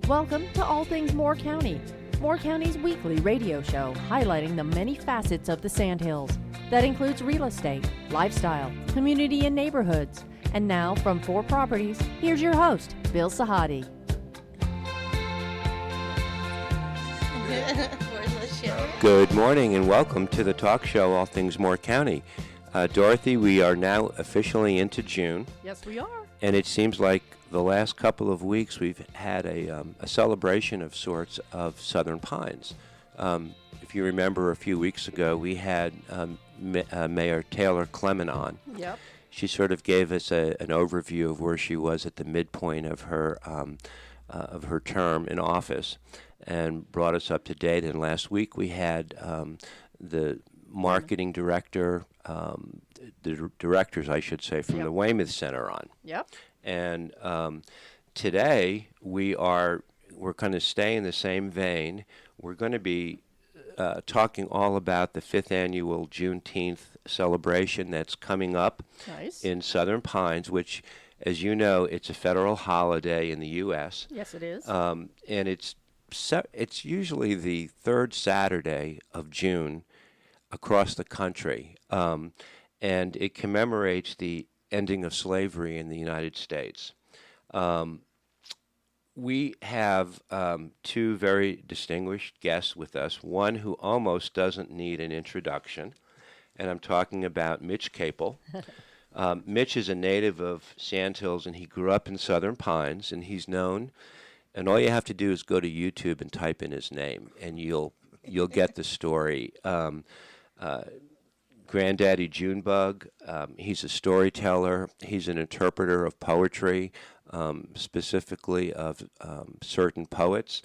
Welcome to All Things Moore County, Moore County's weekly radio show highlighting the many facets of the Sandhills. That includes real estate, lifestyle, community and neighborhoods. And now from 4 Properties, here's your host, Bill Sahadi. Good morning and welcome to the talk show, All Things Moore County. Dorothy, we are now officially into June. Yes, we are. And it seems like the last couple of weeks we've had a celebration of sorts of Southern Pines. If you remember a few weeks ago, we had Mayor Taylor Clement on. Yep. She sort of gave us an overview of where she was at the midpoint of her term in office and brought us up to date. And last week we had the marketing director, the directors, I should say, from the Weymouth Center on. Yep. And today we're going to stay in the same vein. We're going to be talking all about the 5th Annual Juneteenth Celebration that's coming up in Southern Pines, which, as you know, it's a federal holiday in the U.S. Yes, it is. And it's usually the third Saturday of June across the country, and it commemorates the ending of slavery in the United States. We have 2 very distinguished guests with us, one who almost doesn't need an introduction, and I'm talking about Mitch Capel. Mitch is a native of Sandhills, and he grew up in Southern Pines, and he's known, and all you have to do is go to YouTube and type in his name, and you'll get the story. Granddaddy Junebug, he's a storyteller, he's an interpreter of poetry, specifically of certain poets.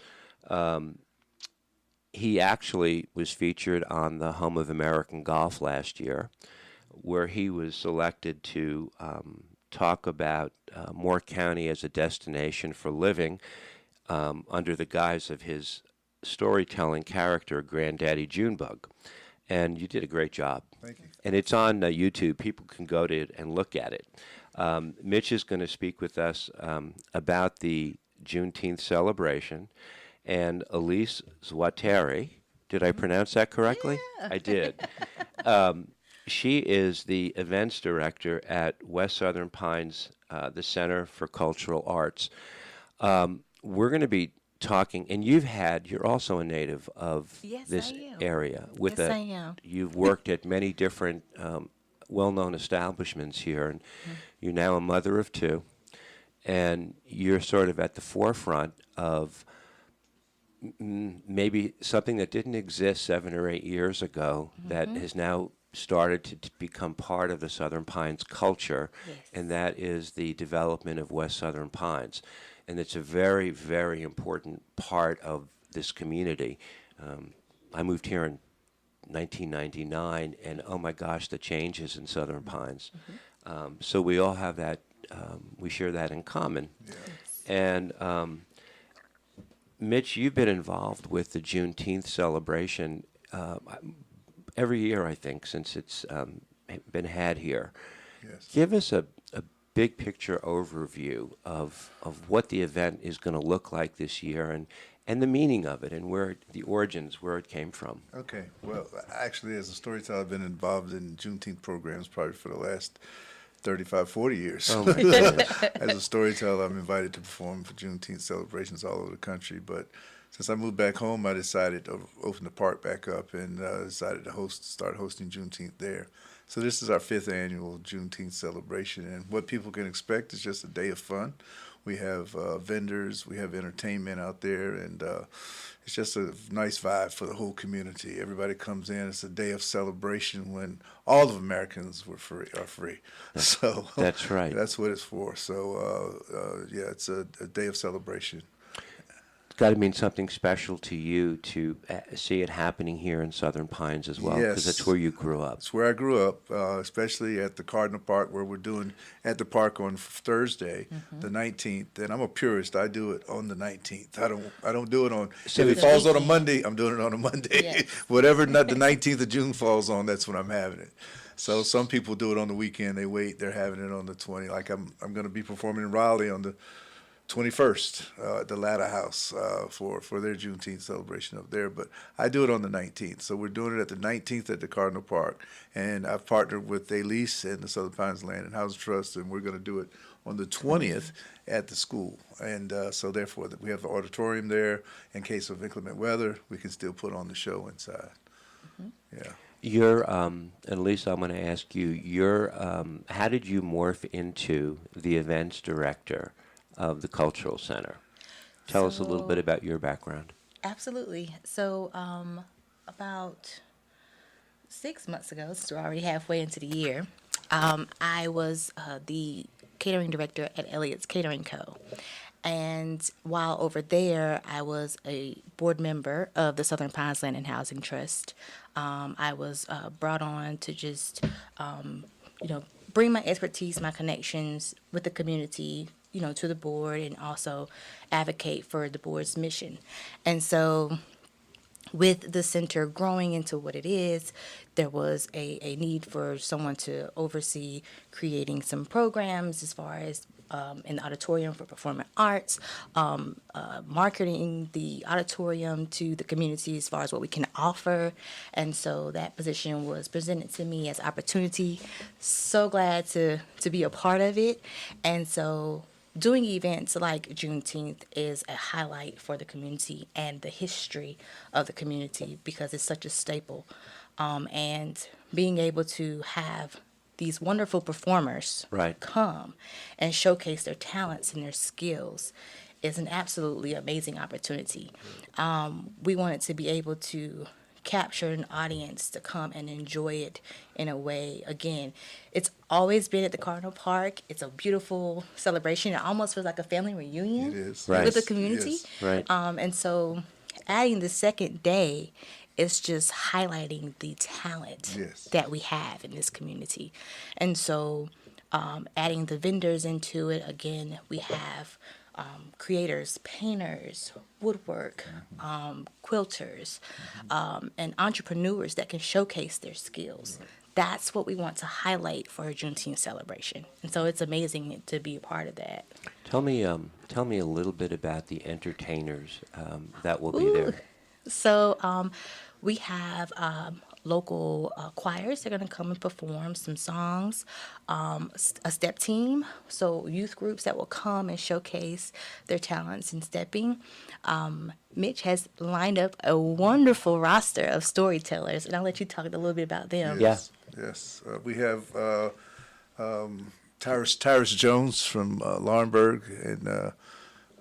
He actually was featured on the Home of American Golf last year, where he was selected to talk about Moore County as a destination for living under the guise of his storytelling character, Granddaddy Junebug. And you did a great job. Thank you. And it's on YouTube. People can go to it and look at it. Mitch is going to speak with us about the Juneteenth celebration. And Elise Zwatteri, did I pronounce that correctly? Yeah. I did. She is the events director at West Southern Pines, the Center for Cultural Arts. We're going to be talking, and you're also a native of this area. I am. You've worked at many different well-known establishments here, and you're now a mother of 2, and you're sort of at the forefront of maybe something that didn't exist 7 or 8 years ago that has now started to become part of the Southern Pines culture, and that is the development of West Southern Pines. And it's a very, very important part of this community. I moved here in 1999, and oh my gosh, the changes in Southern Pines. So we all have that, we share that in common. Yes. And Mitch, you've been involved with the Juneteenth celebration every year, I think, since it's been had here. Yes. Give us a big picture overview of what the event is going to look like this year and the meaning of it and where the origins, where it came from. Okay. Well, actually, as a storyteller, I've been involved in Juneteenth programs probably for the last 35, 40 years. Oh, my goodness. As a storyteller, I'm invited to perform for Juneteenth celebrations all over the country. But since I moved back home, I decided to open the park back up and decided to start hosting Juneteenth there. So this is our 5th annual Juneteenth celebration, and what people can expect is just a day of fun. We have vendors, we have entertainment out there, and it's just a nice vibe for the whole community. Everybody comes in. It's a day of celebration when all of Americans are free. So that's right. That's what it's for. So it's a day of celebration. It's got to mean something special to you to see it happening here in Southern Pines as well, because that's where you grew up. It's where I grew up, especially at the Cardinal Park, where we're doing at the park on Thursday, the 19th. And I'm a purist. I do it on the 19th. I don't do it on. So if it falls on a Monday, I'm doing it on a Monday. Yes. Whatever the 19th of June falls on, that's when I'm having it. So some people do it on the weekend. They wait. They're having it on the 20th. Like I'm going to be performing in Raleigh on the 21st at the Latta House for their Juneteenth celebration up there. But I do it on the 19th. So we're doing it at the 19th at the Cardinal Park. And I've partnered with Elise and the Southern Pines Land and Housing Trust, and we're going to do it on the 20th at the school. And so therefore we have the auditorium there. In case of inclement weather, we can still put on the show inside. Yeah. You're, and Lisa, I'm going to ask you, how did you morph into the events director of the Cultural Center? Tell us a little bit about your background. Absolutely. So about 6 months ago, so we're already halfway into the year, I was the catering director at Elliott's Catering Co. And while over there, I was a board member of the Southern Pines Land and Housing Trust. I was brought on to just, bring my expertise, my connections with the community, to the board, and also advocate for the board's mission. And so with the center growing into what it is, there was a need for someone to oversee creating some programs as far as in the auditorium for performing arts, marketing the auditorium to the community as far as what we can offer. And so that position was presented to me as opportunity. So glad to be a part of it. And so doing events like Juneteenth is a highlight for the community and the history of the community because it's such a staple. And being able to have these wonderful performers come and showcase their talents and their skills is an absolutely amazing opportunity. We wanted to be able to capture an audience to come and enjoy it in a way. Again, it's always been at the Cardinal Park. It's a beautiful celebration. It almost feels like a family reunion It is. with the community. Yes. Right. And so adding the second day is just highlighting the talent that we have in this community. And so adding the vendors into it, again, we have creators, painters, woodwork, quilters, and entrepreneurs that can showcase their skills. That's what we want to highlight for our Juneteenth celebration. And so it's amazing to be a part of that. Tell me a little bit about the entertainers that will be there. So we have local choirs. They're going to come and perform some songs, a step team, so youth groups that will come and showcase their talents in stepping. Mitch has lined up a wonderful roster of storytellers, and I'll let you talk a little bit about them. Yes. We have Tyrus Jones from Laurinburg, and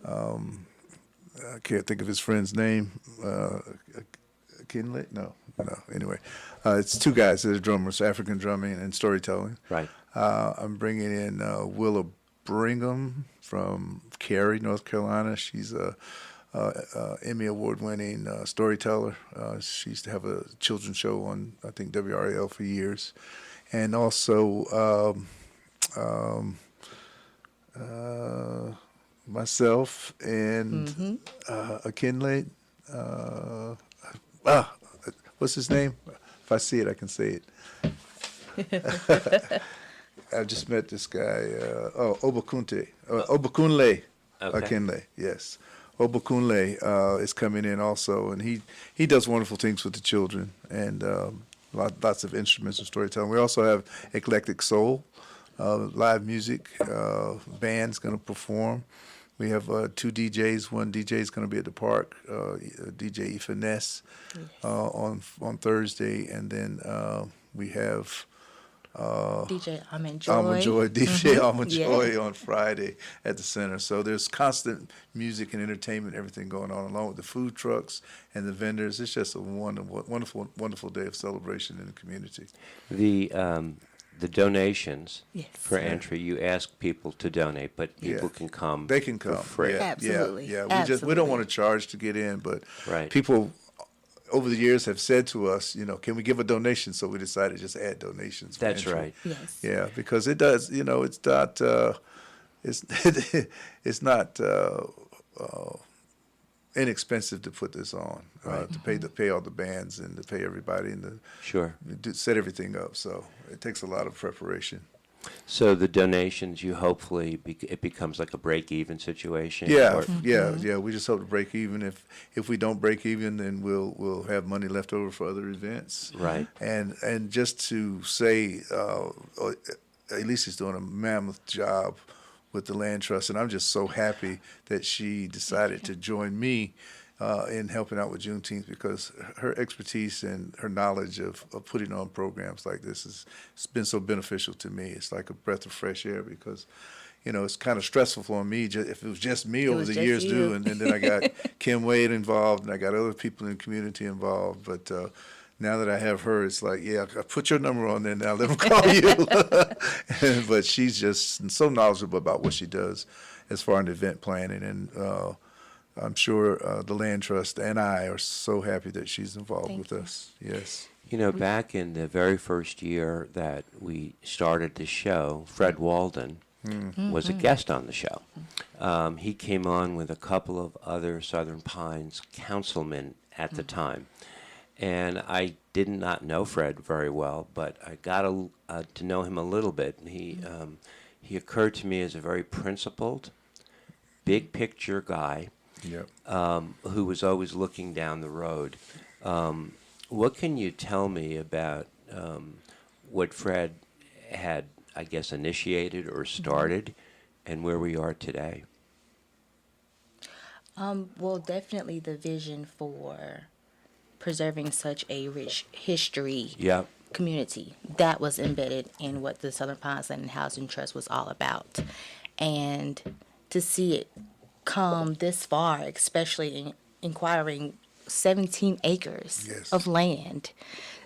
I can't think of his friend's name. Kinley? No. Anyway, it's two guys that are drummers, African drumming and storytelling. Right. I'm bringing in Willa Brigham from Cary, North Carolina. She's a Emmy Award-winning storyteller. She used to have a children's show on, I think, WRAL for years. And also myself and Kinley. What's his name? If I see it, I can say it. I just met this guy. Obakunle. Akinle, yes. Obakunle is coming in also, and he does wonderful things with the children and lots of instruments and storytelling. We also have Eclectic Soul, live music. Band's going to perform. We have two DJs. One DJ is going to be at the park, DJ Effinesse, on Thursday, and then we have DJ Almond Joy. DJ Almond Joy on Friday at the center. So there's constant music and entertainment, everything going on, along with the food trucks and the vendors. It's just a wonderful, wonderful day of celebration in the community. The donations Yes. for entry, you ask people to donate, but people can come. They can come. for free. Yeah, Absolutely. Yeah. Absolutely. We don't want to charge to get in, but Right. people over the years have said to us, can we give a donation? So we decided to just add donations. for That's entry. right. Yes. Yeah, because it does. It's not. It's not inexpensive to put this on. To pay all the bands and to pay everybody and Sure. set everything up. So it takes a lot of preparation. So the donations, you hopefully it becomes like a break-even situation. Yeah, or- yeah. We just hope to break even. If we don't break even, then we'll have money left over for other events. Right. And just to say, Elise is doing a mammoth job with the land trust, and I'm just so happy that she decided to join me in helping out with Juneteenth, because her expertise and her knowledge of putting on programs like this it's been so beneficial to me. It's like a breath of fresh air, because it's kind of stressful for me if it was just me over the years, and then I got Kim Wade involved, and I got other people in the community involved. But now that I have her, it's like, yeah, I put your number on there now. Let me call you. But she's just so knowledgeable about what she does as far as event planning, and I'm sure the Land Trust and I are so happy that she's involved with us. Yes. Back in the very first year that we started the show, Fred Walden was a guest on the show. He came on with a couple of other Southern Pines councilmen at the time. And I did not know Fred very well, but I got to know him a little bit. He occurred to me as a very principled, big picture guy. Yep. Who was always looking down the road. What can you tell me about what Fred had, I guess, initiated or started, and where we are today? Well, definitely the vision for preserving such a rich history community that was embedded in what the Southern Pines Land and Housing Trust was all about. And to see it come this far, especially in inquiring 17 acres of land,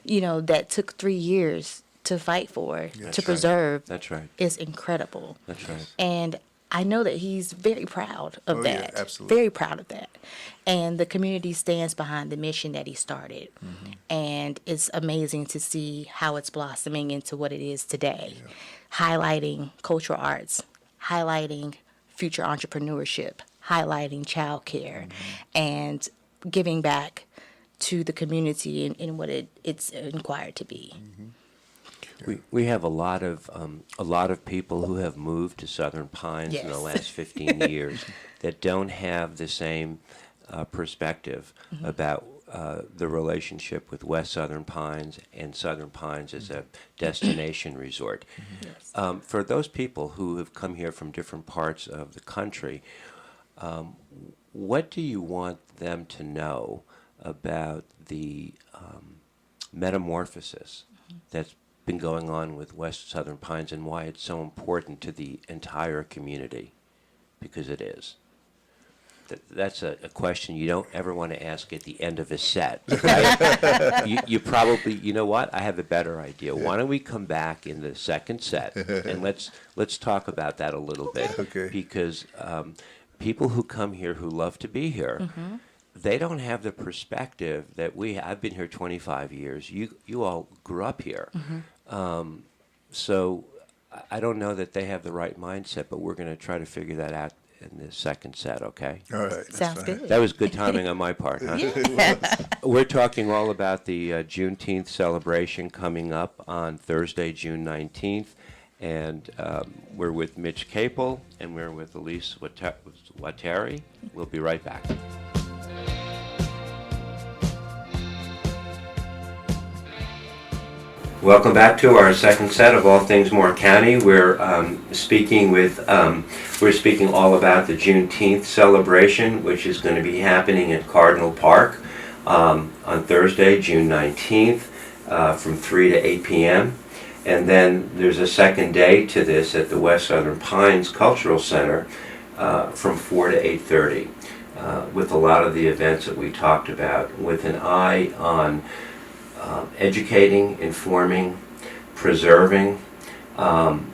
that took 3 years to fight for, to preserve. That's right. Is incredible. That's right. And I know that he's very proud of that. Yeah, absolutely. Very proud of that. And the community stands behind the mission that he started. And it's amazing to see how it's blossoming into what it is today, highlighting cultural arts, highlighting future entrepreneurship, highlighting childcare, and giving back to the community in what it's inquired to be. We have a lot of people who have moved to Southern Pines in the last 15 years that don't have the same perspective about the relationship with West Southern Pines and Southern Pines as a destination resort. For those people who have come here from different parts of the country, what do you want them to know about the metamorphosis that's been going on with West Southern Pines, and why it's so important to the entire community? Because it is. That's a question you don't ever want to ask at the end of a set. Right? you probably, you know what? I have a better idea. Why don't we come back in the second set and let's talk about that a little bit. Okay. Because people who come here who love to be here, they don't have the perspective that I've been here 25 years. You all grew up here. So I don't know that they have the right mindset, but we're going to try to figure that out in the second set, okay? All right. that's Sounds fine. good. That was good timing on my part, huh? We're talking all about the Juneteenth celebration coming up on Thursday, June 19th. And we're with Mitch Capel, and we're with Elise Zwatteri. We'll be right back. Welcome back to our second set of All Things Moore County. We're speaking all about the Juneteenth celebration, which is going to be happening at Cardinal Park on Thursday, June 19th, from 3 to 8 p.m. And then there's a second day to this at the West Southern Pines Cultural Center from 4 to 8:30, with a lot of the events that we talked about, with an eye on educating, informing, preserving, and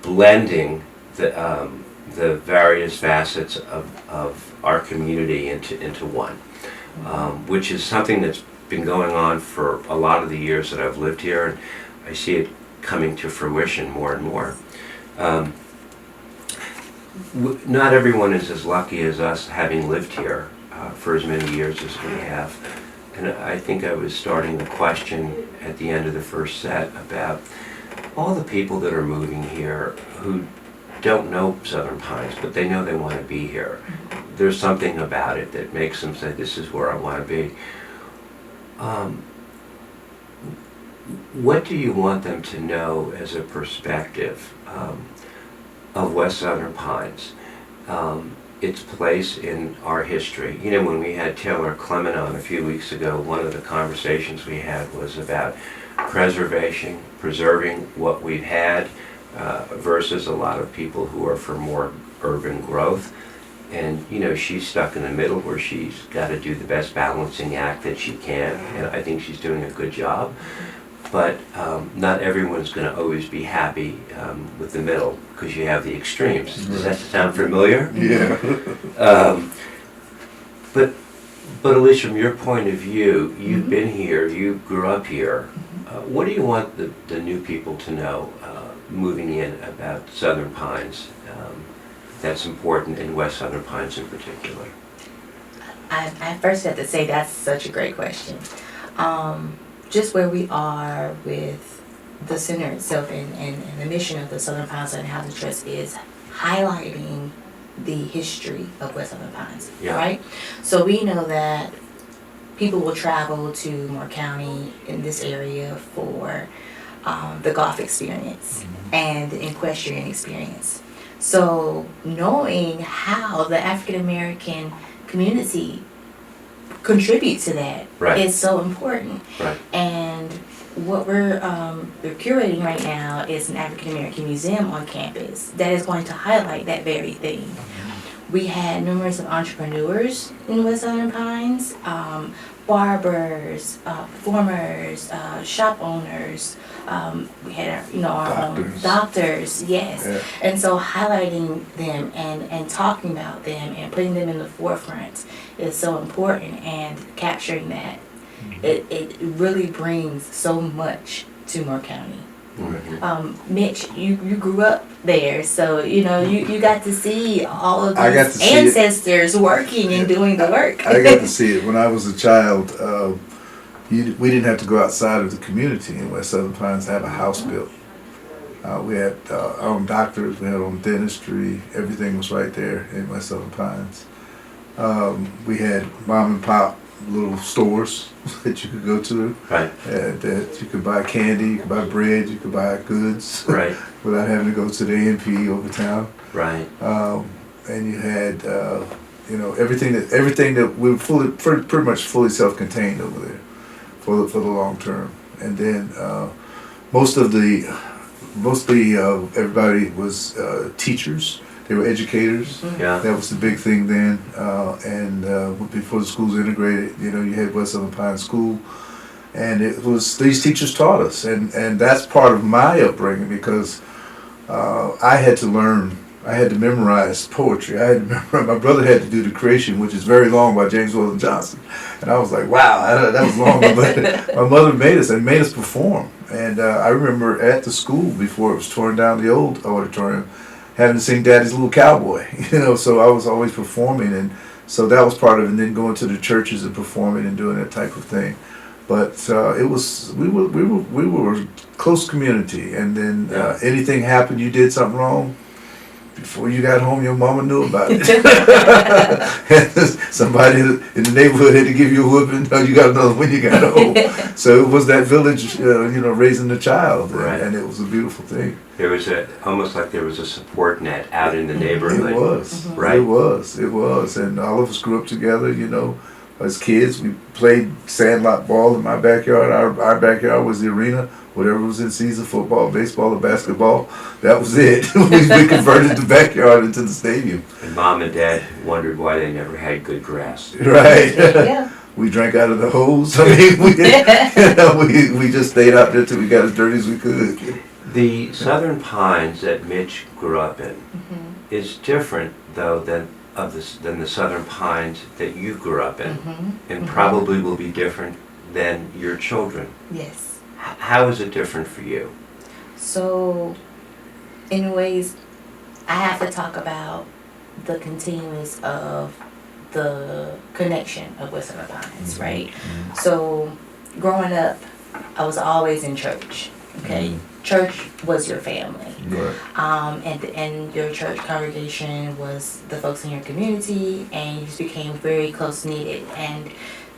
blending the various facets of our community into one, which is something that's been going on for a lot of the years that I've lived here, and I see it coming to fruition more and more. Not everyone is as lucky as us, having lived here for as many years as we have. and I think I was starting the question at the end of the first set about all the people that are moving here who don't know Southern Pines, but they know they want to be here. There's something about it that makes them say, this is where I want to be. What do you want them to know as a perspective of West Southern Pines? Its place in our history. You know, when we had Taylor Clement on a few weeks ago, one of the conversations we had was about preserving what we've had versus a lot of people who are for more urban growth. And, you know, she's stuck in the middle where she's got to do the best balancing act that she can, and I think she's doing a good job. But not everyone's going to always be happy with the middle, because you have the extremes. Does that sound familiar? Yeah. But Elise, from your point of view, you've been here, you grew up here. What do you want the new people to know moving in about Southern Pines that's important in West Southern Pines in particular? I first have to say that's such a great question. Just where we are with the center itself and the mission of the Southern Pines and Housing Trust is highlighting the history of West Southern Pines, right? So we know that people will travel to Moore County in this area for the golf experience and the equestrian experience. So knowing how the African American community contributes to that is so important. Right. And what we're curating right now is an African American museum on campus that is going to highlight that very thing. We had numerous of entrepreneurs in West Southern Pines, barbers, performers, shop owners. We had our own doctors, yes. Yeah. And so highlighting them and talking about them and putting them in the forefront is so important, and capturing that. It really brings so much to Moore County. Mitch, you grew up there, so you got to see all of those ancestors working and doing the work. I got to see it when I was a child. We didn't have to go outside of the community in West Southern Pines to have a house built. We had our own doctors, we had our own dentistry. Everything was right there in West Southern Pines. We had mom and pop little stores that you could go to, that you could buy candy, you could buy bread, you could buy goods, without having to go to the A&P over town. Right. And you had, everything that we were pretty much fully self-contained over there for the long term. And then mostly everybody was teachers. They were educators. That was the big thing then. And before the schools integrated, you had West Southern Pines School, and it was these teachers taught us, and that's part of my upbringing, because I had to learn. I had to memorize poetry. My brother had to do The Creation, which is very long, by James Weldon Johnson, and I was like, wow, that was long. But my mother made us perform, and I remember at the school before it was torn down, the old auditorium, having to sing Daddy's Little Cowboy, so I was always performing, and so that was part of it, and then going to the churches and performing and doing that type of thing. But we were a close community, and then anything happened, you did something wrong, before you got home, your mama knew about it. Somebody in the neighborhood had to give you a whooping. No, you got another when you got home. So it was that village, raising the child, and it was a beautiful thing. There was almost like there was a support net out in the neighborhood. It was, right? It was, and all of us grew up together. As kids, we played sandlot ball in my backyard. Our backyard was the arena. Whatever was in season, football, baseball, or basketball, that was it. we converted the backyard into the stadium. And Mom and Dad wondered why they never had good grass. Right. Yeah. We drank out of the hose. I mean, we just stayed out there till we got as dirty as we could. The Southern Pines that Mitch grew up in is different, though, than the Southern Pines that you grew up in, and probably will be different than your children. Yes. How is it different for you? So, in ways, I have to talk about the continuance of the connection of West Southern Pines, right? So growing up, I was always in church. Okay, church was your family, and your church congregation was the folks in your community, and you just became very close knitted, and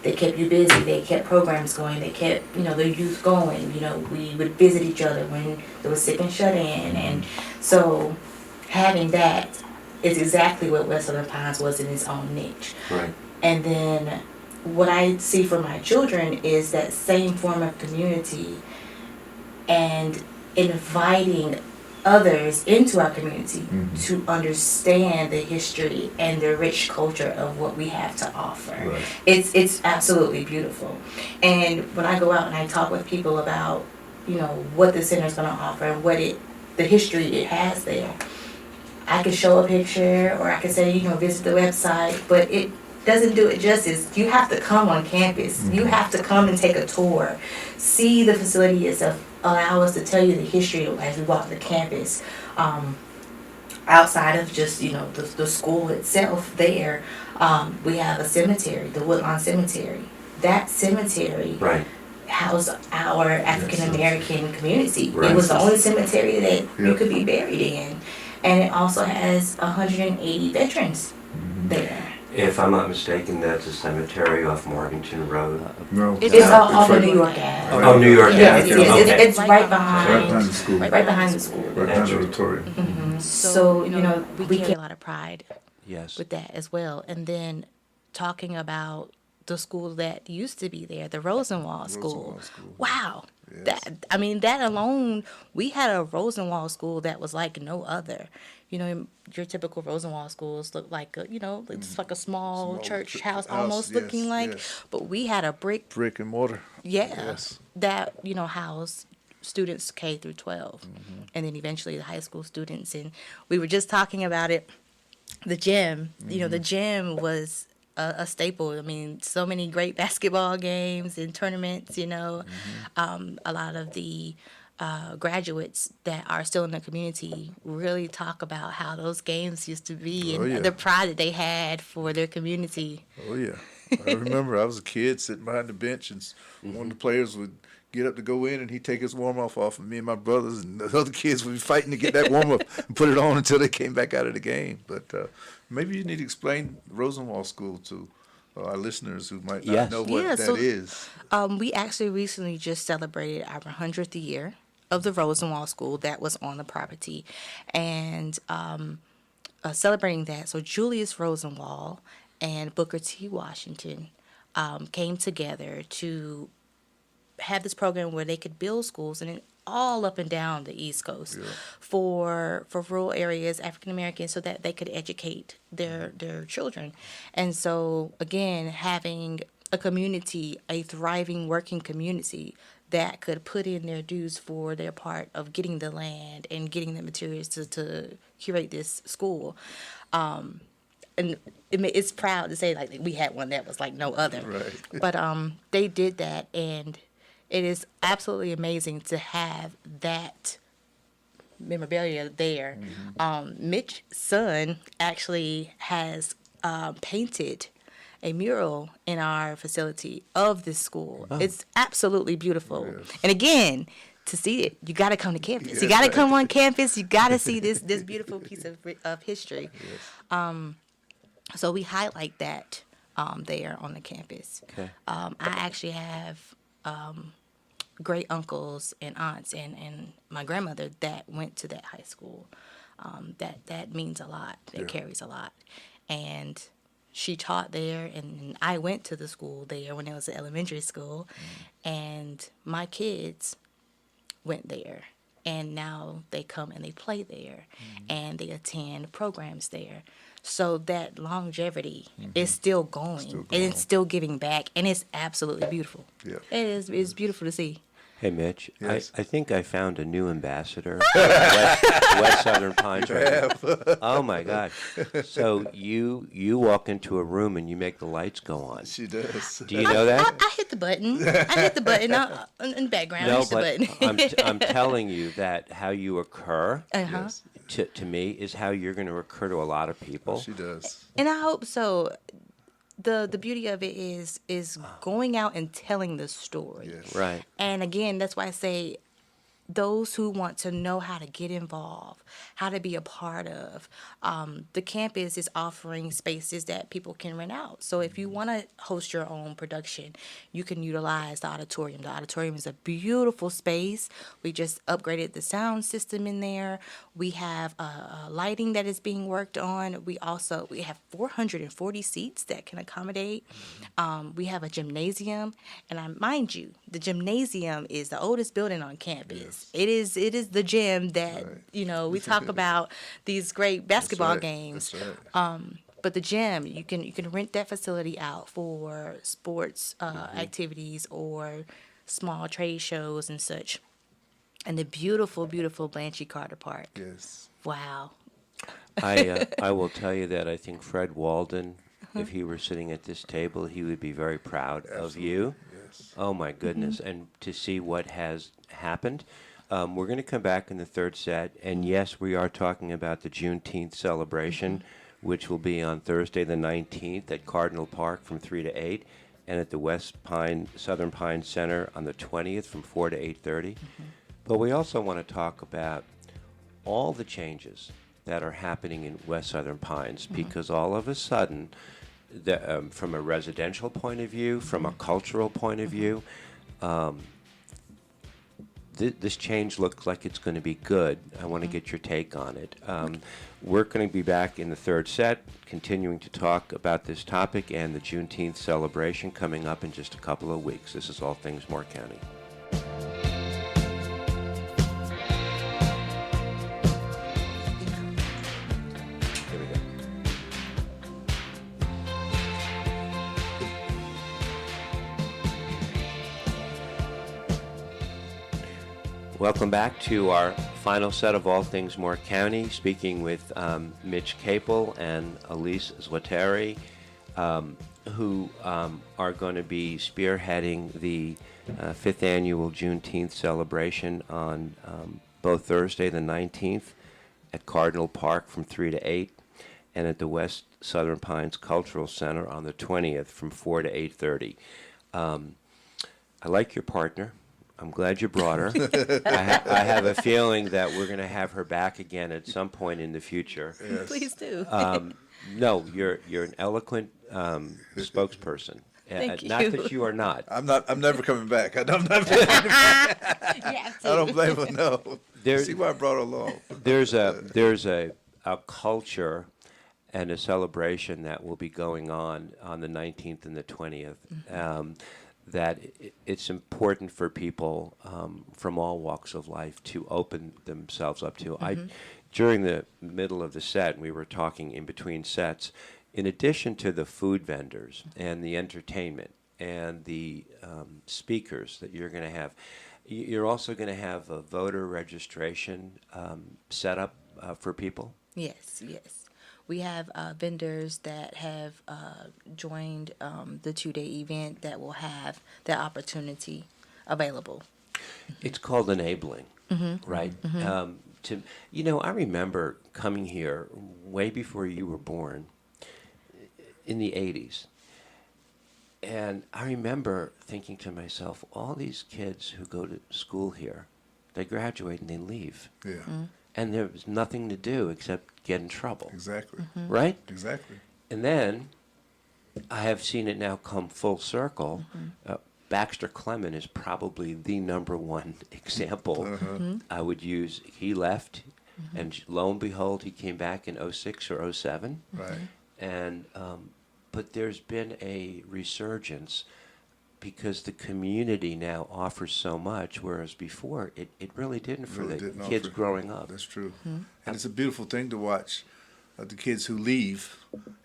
they kept you busy. They kept programs going. They kept, the youth going. We would visit each other when there was sick and shut in, and so having that is exactly what West Southern Pines was in its own niche. Right. And then what I see for my children is that same form of community and inviting others into our community to understand the history and the rich culture of what we have to offer. Right. It's absolutely beautiful. And when I go out and I talk with people about, what the center is going to offer and the history it has there, I can show a picture or I can say, visit the website, but it doesn't do it justice. You have to come on campus. You have to come and take a tour, see the facility itself, allow us to tell you the history as we walk the campus. Outside of just, the school itself there, we have a cemetery, the Woodlawn Cemetery. That cemetery housed our African American community. Right. It was the only cemetery that you could be buried in. And it also has 180 veterans there. If I'm not mistaken, that's a cemetery off Morganton Road. No. It's off of New York Ave. Oh, New York Yes, Avenue. yes, Okay. it's right behind the school. right behind the school. Right behind the auditorium. So, we carry a lot of pride Yes. with that as well. And then talking about the school that used to be there, the Rosenwald School. Wow. Yes. That alone, we had a Rosenwald School that was like no other. Your typical Rosenwald schools look like it's like a small church house almost looking like. Yes. But we had a brick and mortar. that housed students K through 12, and then eventually the high school students. And we were just talking about it. The gym, the gym was a staple. So many great basketball games and tournaments. A lot of the graduates that are still in the community really talk about how those games used to be and the pride that they had for their community. Oh, yeah. I remember I was a kid sitting behind the bench, and one of the players would get up to go in, and he'd take his warm-off off of me and my brothers, and the other kids would be fighting to get that warm-up and put it on until they came back out of the game. But maybe you need to explain Rosenwald School to our listeners who might not know what that is. We actually recently just celebrated our 100th year of the Rosenwald School that was on the property. And celebrating that, so Julius Rosenwald and Booker T. Washington came together to have this program where they could build schools and all up and down the East Coast for rural areas, African Americans, so that they could educate their children. And so, again, having a community, a thriving working community that could put in their dues for their part of getting the land and getting the materials to curate this school. And it's proud to say, like, we had one that was like no other. Right. But they did that, and it is absolutely amazing to have that memorabilia there. Mitch's son actually has painted a mural in our facility of this school. It's absolutely beautiful. Yes. And again, to see it, you got to come to campus. You got to come on campus. You got to see this beautiful piece of history. Yes. So we highlight that there on the campus. Okay. I actually have great uncles and aunts and my grandmother that went to that high school. That means a lot. That carries a lot. And she taught there, and I went to the school there when it was an elementary school, and my kids went there. And now they come and they play there, and they attend programs there. So that longevity is still going, and it's still giving back, and it's absolutely beautiful. Yeah. It's beautiful to see. Hey, Mitch, Yes. I think I found a new ambassador for West Southern Pines right now. Oh, my God. So you walk into a room and you make the lights go on. She does. Do you know that? I hit the button. I hit the button in the background. I No, hit the but button. I'm telling you that how you occur Yes. to me is how you're going to occur to a lot of people. She does. And I hope so. the beauty of it is going out and telling the story. Yes. Right. And again, that's why I say those who want to know how to get involved, how to be a part of, the campus is offering spaces that people can rent out. So if you want to host your own production, you can utilize the auditorium. The auditorium is a beautiful space. We just upgraded the sound system in there. We have lighting that is being worked on. We have 440 seats that can accommodate. We have a gymnasium, and mind you, the gymnasium is the oldest building on campus. Yes. It is the gym that we talk about these great basketball right. games. That's right. But the gym, you can rent that facility out for sports activities or small trade shows and such. And the beautiful, beautiful Blanchie Carter Park. Yes. Wow. I will tell you that I think Fred Walden, if he were sitting at this table, he would be very proud of you. Yes. Oh my goodness! And to see what has happened, we're going to come back in the third set, and yes, we are talking about the Juneteenth celebration, which will be on Thursday the 19th at Cardinal Park from 3 to 8, and at the Southern Pine Center on the 20th from 4 to 8:30. But we also want to talk about all the changes that are happening in West Southern Pines, because all of a sudden, from a residential point of view, from a cultural point of view, this change looks like it's going to be good. I want to get your take on it. We're going to be back in the third set, continuing to talk about this topic and the Juneteenth celebration coming up in just a couple of weeks. This is All Things Moore County. Here we go. Welcome back to our final set of All Things Moore County, speaking with Mitch Capel and Elise Zwatteri, who are going to be spearheading the 5th Annual Juneteenth Celebration on both Thursday the 19th at Cardinal Park from 3 to 8, and at the West Southern Pines Cultural Center on the 20th from 4 to 8:30. I like your partner. I'm glad you brought her. I have a feeling that we're going to have her back again at some point in the future. Yes. Please do. No, you're an eloquent spokesperson. Thank Not you. that you are not. I'm never coming back. I'm not Yeah, I don't blame her. No. There- See why I brought her along. There's a culture and a celebration that will be going on the 19th and the 20th. That it's important for people from all walks of life to open themselves up to. During the middle of the set, we were talking in between sets, in addition to the food vendors and the entertainment and the speakers that you're going to have, you're also going to have a voter registration set up for people. Yes. We have vendors that have joined the 2-day event that will have that opportunity available. It's called enabling, right? I remember coming here way before you were born in the 80s. And I remember thinking to myself, all these kids who go to school here, they graduate and they leave. Yeah. And there was nothing to do except get in trouble. Exactly. Right? Exactly. And then I have seen it now come full circle. Baxter Clement is probably the number one example I would use. He left, and lo and behold, he came back in 06 or 07. Right. And but there's been a resurgence because the community now offers so much, whereas before it really didn't for Really the didn't kids offer. growing up. That's true. And it's a beautiful thing to watch the kids who leave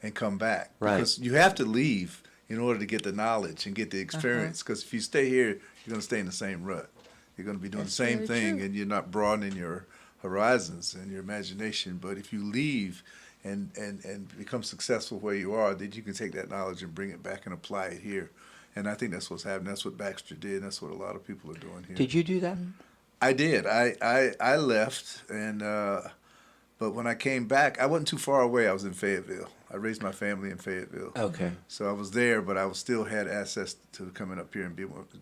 and come back. Right. Because you have to leave in order to get the knowledge and get the experience. Because if you stay here, you're going to stay in the same rut. You're going to be doing That's the same very thing, true. and you're not broadening your horizons and your imagination. But if you leave and become successful where you are, then you can take that knowledge and bring it back and apply it here. And I think that's what's happening. That's what Baxter did. And that's what a lot of people are doing here. Did you do that? I did. I left, and but when I came back, I wasn't too far away. I was in Fayetteville. I raised my family in Fayetteville. Okay. So I was there, but I was still had access to coming up here and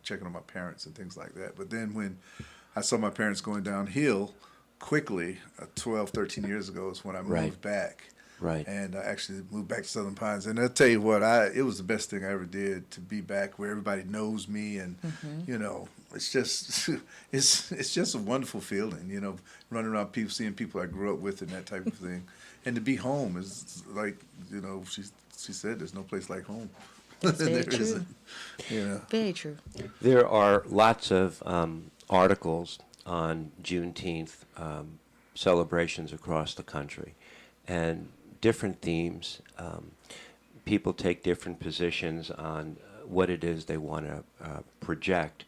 checking on my parents and things like that. But then when I saw my parents going downhill quickly, 12, 13 years ago is when I Right. moved back. Right. And I actually moved back to Southern Pines. And I'll tell you what, it was the best thing I ever did to be back where everybody knows me. And, you know, it's just it's just a wonderful feeling, you know, running around people, seeing people I grew up with and that type of thing. And to be home is like, you know, she said there's no place like home. That's very There true. isn't, you know. Very true. There are lots of articles on Juneteenth celebrations across the country, and different themes. People take different positions on what it is they want to project.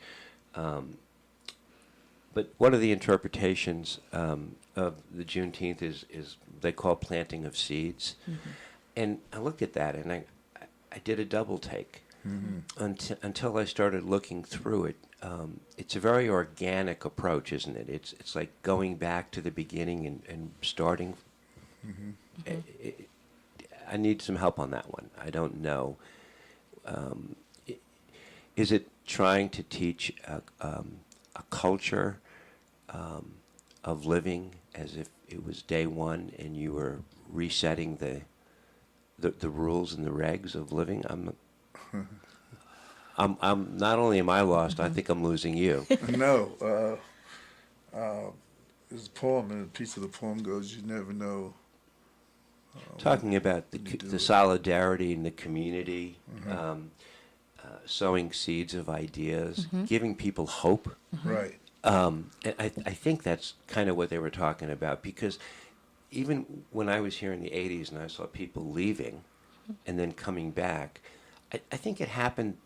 But one of the interpretations of the Juneteenth is they call planting of seeds. And I looked at that and I did a double take until I started looking through it. It's a very organic approach, isn't it? It's like going back to the beginning and starting. I need some help on that one. I don't know. Is it trying to teach a culture of living as if it was day one and you were resetting the rules and the regs of living? I'm not only am I lost, I think I'm losing you. No. There's a poem, and a piece of the poem goes, you never know. Talking about the solidarity in the community, sowing seeds of ideas, giving people hope. Right. And I think that's kind of what they were talking about, because even when I was here in the 80s and I saw people leaving and then coming back, I think it happened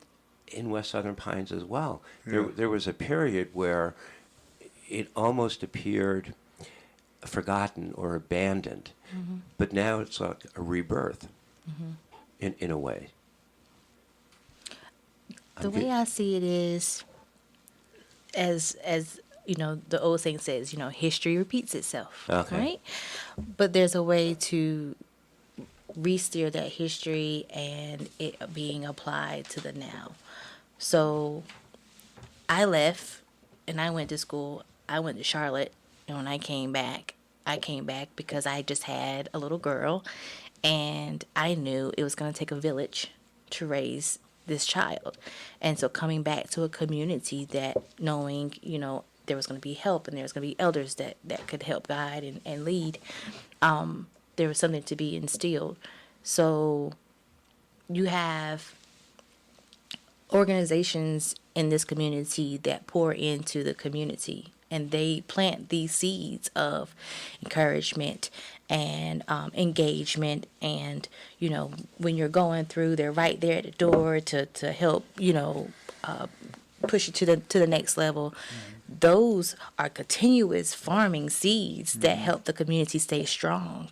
in West Southern Pines as well. Yeah. There was a period where it almost appeared forgotten or abandoned, but now it's like a rebirth in a way. The way I see it is, as you know, the old saying says, you know, history repeats itself, Okay. right? But there's a way to re-steer that history and it being applied to the now. So I left and I went to school. I went to Charlotte, and when I came back because I just had a little girl, and I knew it was going to take a village to raise this child. And so coming back to a community that knowing, you know, there was going to be help and there was going to be elders that could help guide and lead, there was something to be instilled. So you have organizations in this community that pour into the community, and they plant these seeds of encouragement and engagement. And, you know, when you're going through, they're right there at the door to help, you know, push you to the next level. Those are continuous farming seeds that help the community stay strong.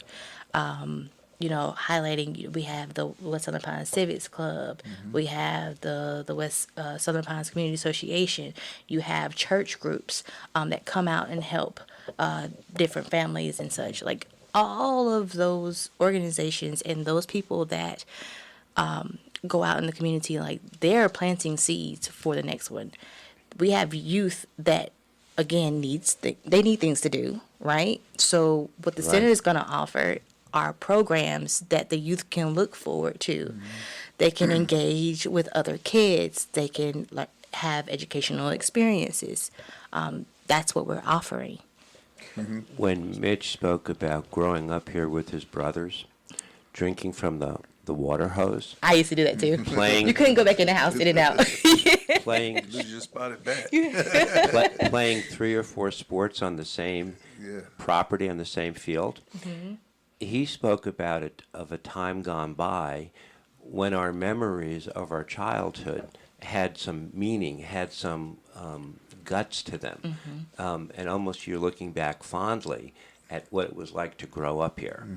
You know, highlighting, we have the West Southern Pines Civics Club, we have the West Southern Pines Community Association, you have church groups that come out and help different families and such. Like, all of those organizations and those people that go out in the community, like, they're planting seeds for the next one. We have youth that, again, they need things to do, right? So what the center is going to offer are programs that the youth can look forward to. They can engage with other kids. They can have educational experiences. That's what we're offering. When Mitch spoke about growing up here with his brothers, drinking from the water hose, I used to do that too. Playing- You couldn't go back in the house, in and out. playing You just spotted back. playing 3 or 4 sports on the same Yeah. property, on the same field. He spoke about it of a time gone by when our memories of our childhood had some meaning, had some guts to them, and almost you're looking back fondly at what it was like to grow up here.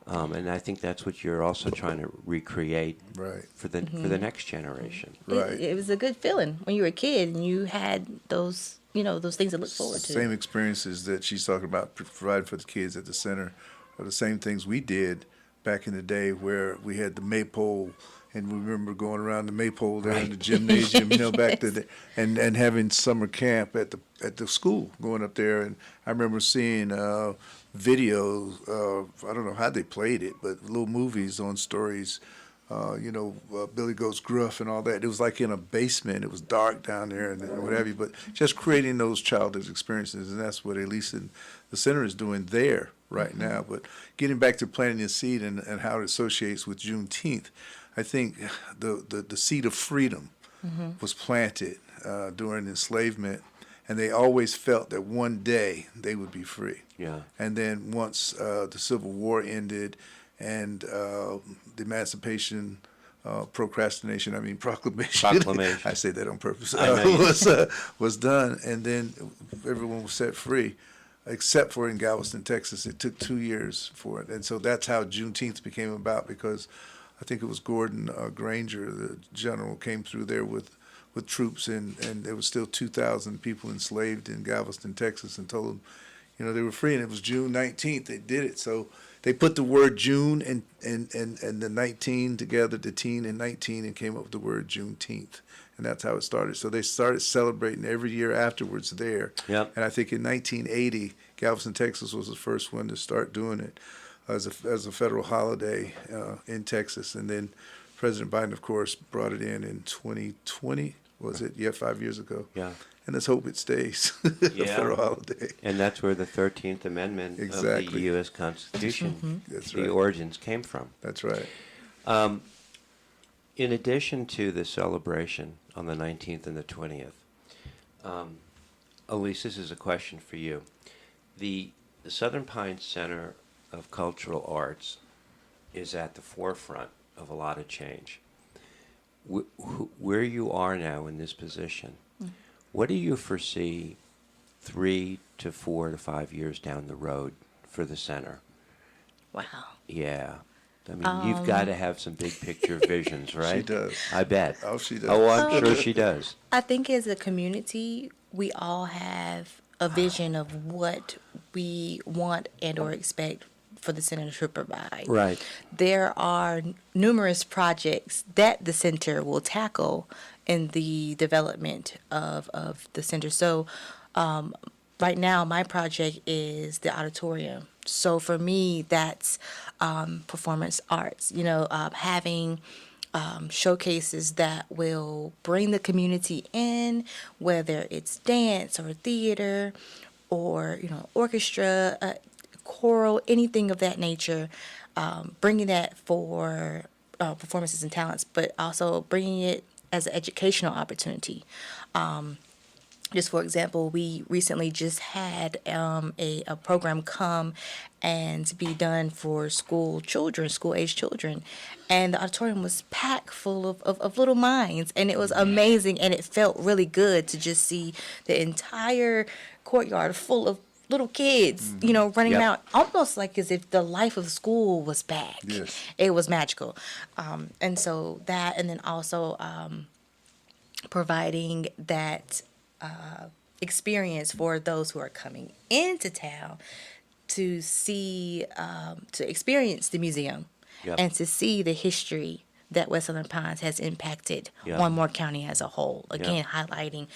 And I think that's what you're also trying to recreate Right. for the next generation. Right. It was a good feeling when you were a kid and you had those, you know, those things to look forward to. Same experiences that she's talking about provided for the kids at the center are the same things we did back in the day where we had the maypole, and we remember going around the maypole there in the gymnasium, back to the, and having summer camp at the school, going up there. And I remember seeing videos I don't know how they played it, but little movies on stories, Billy Goat's Gruff and all that. It was like in a basement. It was dark down there and what have you, but just creating those childhood experiences, and that's what Elise and the center is doing there right now. But getting back to planting the seed and how it associates with Juneteenth, I think the seed of freedom was planted during enslavement, and they always felt that one day they would be free. Yeah. And then once the Civil War ended and the Emancipation Proclamation, I say that on purpose, was done, and then everyone was set free, except for in Galveston, Texas. It took 2 years for it. And so that's how Juneteenth became about, because I think it was Gordon Granger, the general, came through there with troops, and there was still 2,000 people enslaved in Galveston, Texas, and told them, they were free, and it was June 19th they did it. So they put the word June and the 19 together, the teen and 19, and came up with the word Juneteenth. And that's how it started. So they started celebrating every year afterwards there. Yep. And I think in 1980, Galveston, Texas was the first one to start doing it as a federal holiday in Texas. And then President Biden, of course, brought it in 2020, was it? Yeah, 5 years ago. Yeah. And let's hope it stays a federal holiday. And that's where the 13th Amendment of the U.S. Constitution, That's the right. origins came from. That's right. In addition to the celebration on the 19th and the 20th, Elise, this is a question for you. The Southern Pines Center of Cultural Arts is at the forefront of a lot of change. Where you are now in this position, what do you foresee 3 to 4 to 5 years down the road for the center? Wow. Yeah. I mean, you've got to have some big picture visions, right? She does. I bet. Oh, she does. Oh, I'm sure she does. I think as a community, we all have a vision of what we want and or expect for the center to provide. Right. There are numerous projects that the center will tackle in the development of the center. So right now, my project is the auditorium. So for me, that's performance arts, having showcases that will bring the community in, whether it's dance or theater or, orchestra, choral, anything of that nature, bringing that for performances and talents, but also bringing it as an educational opportunity. Just for example, we recently just had a program come and be done for school-age children, and the auditorium was packed full of little minds, and it was amazing, and it felt really good to just see the entire courtyard full of little kids, running Yep. out, almost like as if the life of the school was back. Yes. It was magical. And so that, and then also providing that experience for those who are coming into town to see, to experience the museum. Yep. And to see the history that West Southern Pines has impacted Yep. on Moore County as a whole. Again, highlighting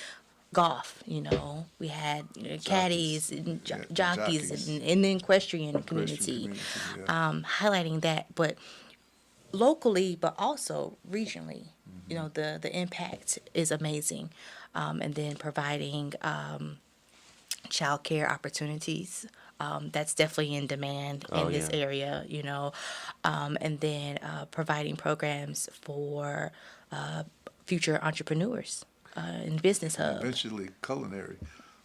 golf, we had caddies and jockeys jockeys. and the equestrian community, yeah. highlighting that, but locally, but also regionally, the impact is amazing. And then providing childcare opportunities. That's definitely in demand in this area, and then providing programs for future entrepreneurs in business hub. Eventually culinary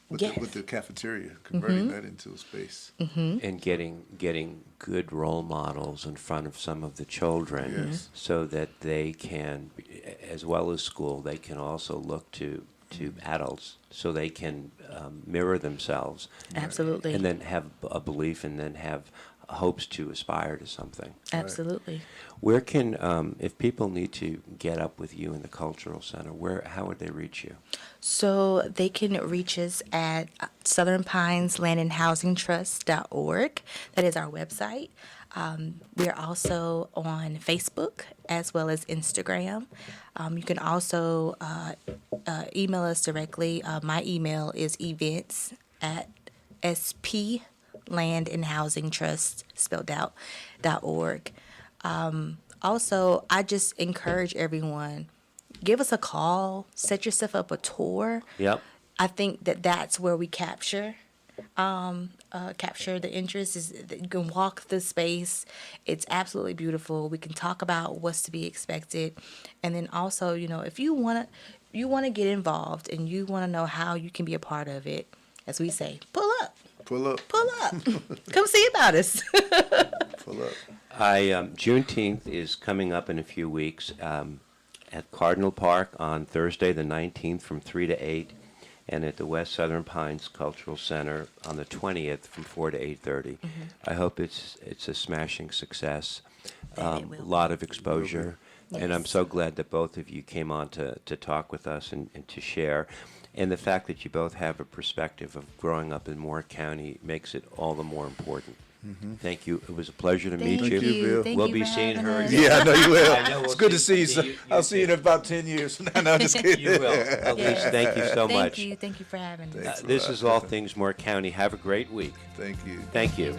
with, Yes. with the cafeteria, converting that into a space. And getting good role models in front of some of the children, Yes. so that they can, as well as school, they can also look to adults, so they can mirror themselves. Absolutely. And then have a belief, and then have hopes to aspire to something. Absolutely. Where can, if people need to get up with you in the Cultural Center, how would they reach you? So they can reach us at Southern Pines Land and Housing Trust.org. That is our website. We're also on Facebook as well as Instagram. You can also email us directly. My email is events at splandandhousingtrust spelled out .org. Also, I just encourage everyone, give us a call, set yourself up a tour. Yep. I think that's where we capture the interest, is that you can walk the space. It's absolutely beautiful. We can talk about what's to be expected. And then also, if you want to get involved and you want to know how you can be a part of it, as we say, pull up. Pull up. Pull up. Come see about us. Pull up. Juneteenth is coming up in a few weeks at Cardinal Park on Thursday the 19th from 3 to 8, and at the West Southern Pines Cultural Center on the 20th from 4 to 8:30. I hope it's a smashing success. A lot of exposure, and I'm so glad that both of you came on to talk with us and to share. And the fact that you both have a perspective of growing up in Moore County makes it all the more important. Thank you. It was a pleasure to meet you. Thank you, Bill. Thank We'll you be for seeing having her us. again. Yeah, I know you will. I know It's we'll good to see- see you. see you- I'll see you in about 10 years. No, I'm just kidding. You will. Elise, thank you so much. Thank you for having us. Thanks a This lot. is All Things Moore County. Have a great week. Thank you. Thank you.